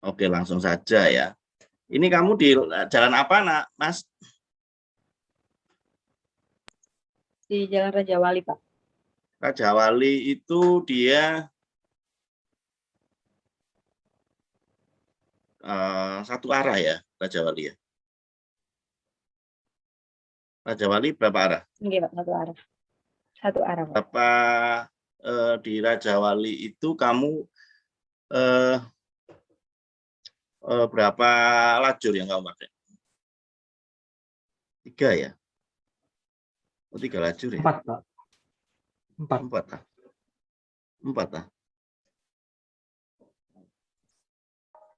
oke langsung saja ya. Ini kamu di jalan apa, nak, Mas? Di Jalan Raja Wali, Pak. Raja Wali itu dia satu arah ya, Raja Wali ya. Raja Wali berapa arah? Iya, Pak, satu arah. Satu arah, Pak. Apa di Raja Wali itu kamu berapa lajur yang kamu pakai? 3 ya? Oh, 3 lajur ya? 4, Pak. 4. 4 ah.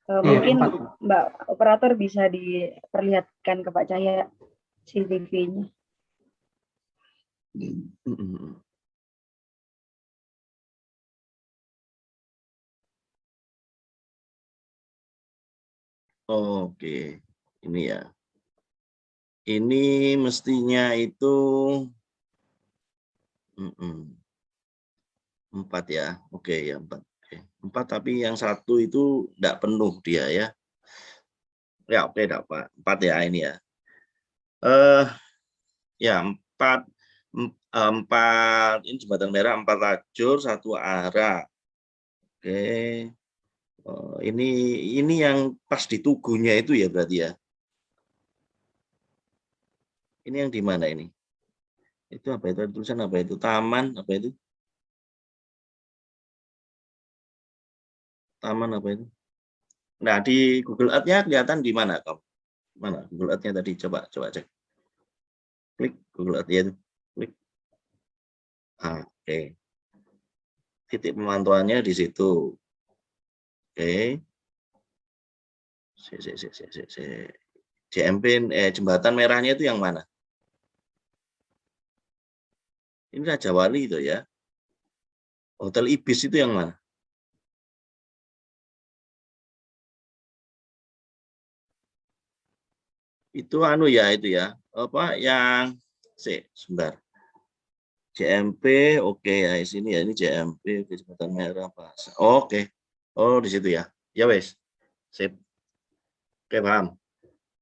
Mungkin Mbak operator bisa diperlihatkan ke Pak Cahya CCTV-nya. Oke, ini ya. Ini mestinya itu 4 ya. Oke ya 4. Oke. 4 tapi yang satu itu tidak penuh dia ya. Ya oke dapat 4 ya ini ya. Ya 4 ini jembatan merah 4 lajur 1 arah. Oke. Ini yang pas di Tugunya itu ya berarti ya. Ini yang di mana ini? Itu apa itu? Tulisan apa itu? Taman apa itu? Taman apa itu? Nah, di Google Earth-nya kelihatan di mana, Kamu? Mana Google Earth-nya tadi? Coba cek. Klik Google Earth-nya itu. Klik. Oke. Titik pemantauannya di situ. Oke. JMP jembatan merahnya itu yang mana? Ini Raja Wali itu ya. Hotel Ibis itu yang mana? Itu anu ya itu ya. Apa yang sebentar. JMP oke ya di sini ya, ini JMP jembatan merah Pak. Oke. Oh di situ ya. Ya wes. Sip. Oke paham.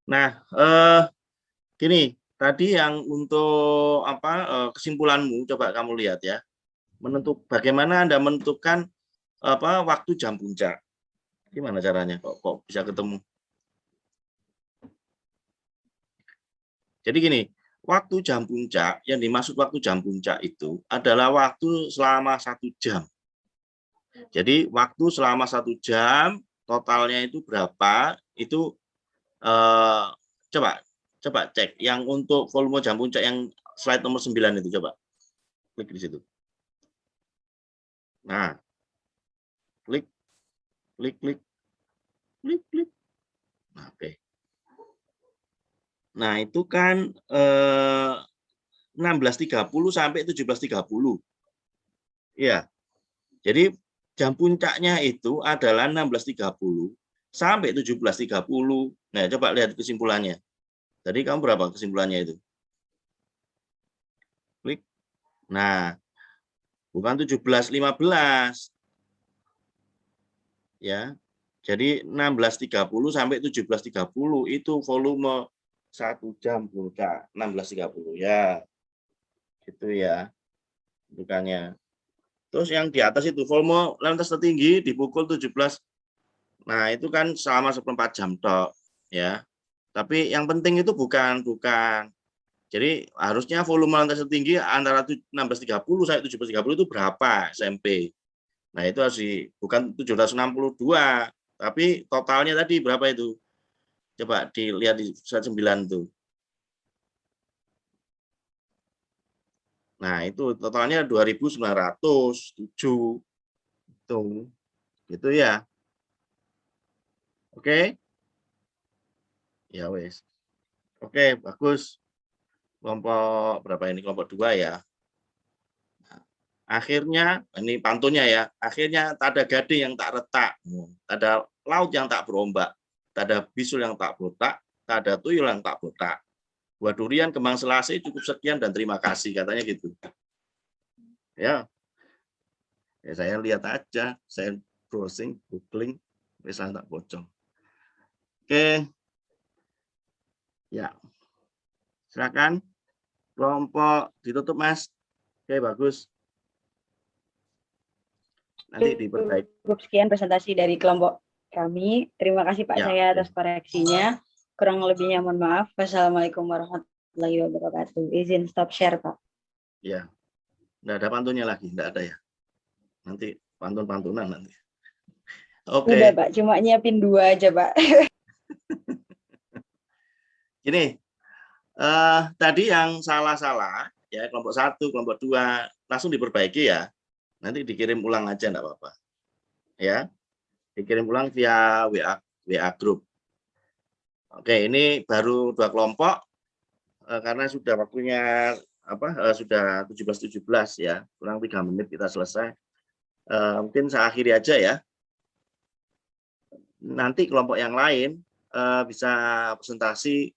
Nah, gini, tadi yang untuk apa kesimpulanmu coba kamu lihat ya. Bagaimana Anda menentukan apa waktu jam puncak? Gimana caranya kok bisa ketemu? Jadi gini, waktu jam puncak, yang dimaksud waktu jam puncak itu adalah waktu selama 1 jam. Jadi waktu selama 1 jam, totalnya itu berapa, itu coba cek. Yang untuk volume jam puncak yang slide nomor 9 itu, coba. Klik di situ. Nah, klik. Nah, oke. Nah, itu kan 16.30 sampai 17.30. Ya. Jadi jam puncaknya itu adalah 16.30 sampai 17.30. Nah, coba lihat kesimpulannya. Tadi kamu berapa kesimpulannya itu? Klik. Nah, bukan 17.15. Ya. Jadi 16.30 sampai 17.30 itu volume 1 jam puncak 16.30 ya. Gitu ya. Bukannya. Terus yang di atas itu volume lalu lintas tertinggi di pukul 17. Nah, itu kan selama 1/4 jam tok ya. Tapi yang penting itu bukan. Jadi harusnya volume lalu lintas tertinggi antara 16.30 sampai 17.30 itu berapa SMP. Nah, itu harus bukan 762, tapi totalnya tadi berapa itu? Coba dilihat di slide 9 tuh. Nah, itu totalnya 2.907. Itu. Gitu ya. Oke. Ya wes. Oke, bagus. Kelompok berapa ini? Kelompok 2 ya. Nah, akhirnya, ini pantunnya ya. Akhirnya tak ada gading yang tak retak. Tak ada laut yang tak berombak. Tak ada bisul yang tak botak. Tak ada tuyul yang tak botak. Buah durian, kembang selasih, cukup sekian dan terima kasih, katanya gitu. Ya, saya lihat aja, saya browsing, googling, misalnya tak bocor. Oke, ya, silakan kelompok ditutup Mas. Oke, bagus. Nanti diperbaiki. Cukup sekian presentasi dari kelompok kami. Terima kasih Pak saya atas koreksinya. Kurang lebihnya mohon maaf. Wassalamualaikum warahmatullahi wabarakatuh. Izin stop share, Pak. Ya, nggak ada pantunnya lagi, nggak ada ya. Nanti pantun-pantunan nanti. Oke. Udah Pak, cuma nyiapin 2 aja Pak. Gini, tadi yang salah-salah, ya kelompok 1, kelompok 2, langsung diperbaiki ya. Nanti dikirim ulang aja, enggak apa-apa. Ya, dikirim ulang via WA group. Oke, ini baru 2 kelompok karena sudah waktunya sudah 17.17 ya, kurang 3 menit kita selesai. Mungkin saya akhiri aja ya. Nanti kelompok yang lain bisa presentasi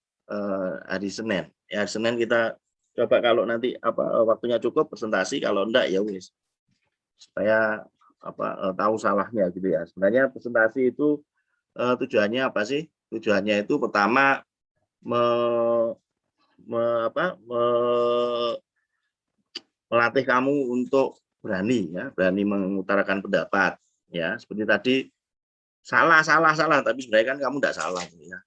hari Senin. Ya, hari Senin kita coba kalau nanti waktunya cukup presentasi, kalau enggak ya wis. Supaya tahu salahnya gitu ya. Sebenarnya presentasi itu tujuannya apa sih? Tujuannya itu pertama melatih kamu untuk berani mengutarakan pendapat ya. Seperti tadi salah, tapi sebenarnya kan kamu enggak salah ya.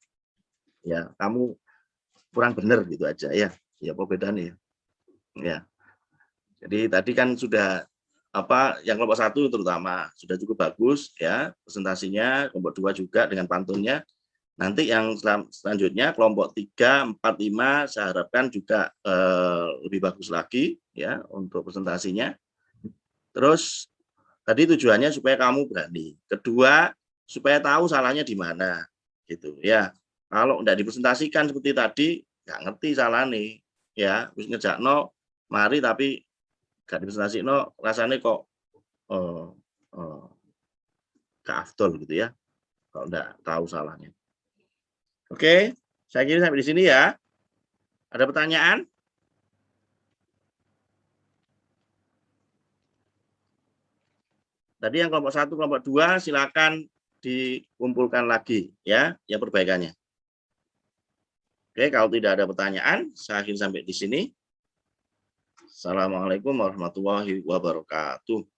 Ya, kamu kurang benar gitu aja ya. Ya apa bedanya ya? Ya. Jadi tadi kan sudah yang kelompok 1 terutama sudah cukup bagus ya presentasinya, kelompok 2 juga dengan pantunnya. Nanti yang selanjutnya kelompok 3, 4, 5 saya harapkan juga lebih bagus lagi ya untuk presentasinya. Terus tadi tujuannya supaya kamu berani. Kedua, supaya tahu salahnya di mana gitu ya. Kalau enggak dipresentasikan seperti tadi, nggak ngerti salah nih ya. Wis ngejakno mari tapi gak dipresentasikno rasanya kok keafdol gitu ya. Kalau enggak tahu salahnya. Oke, saya kira sampai di sini ya. Ada pertanyaan? Tadi yang kelompok 1, kelompok 2 silakan dikumpulkan lagi ya, yang perbaikannya. Oke, kalau tidak ada pertanyaan, saya akhiri sampai di sini. Assalamualaikum warahmatullahi wabarakatuh.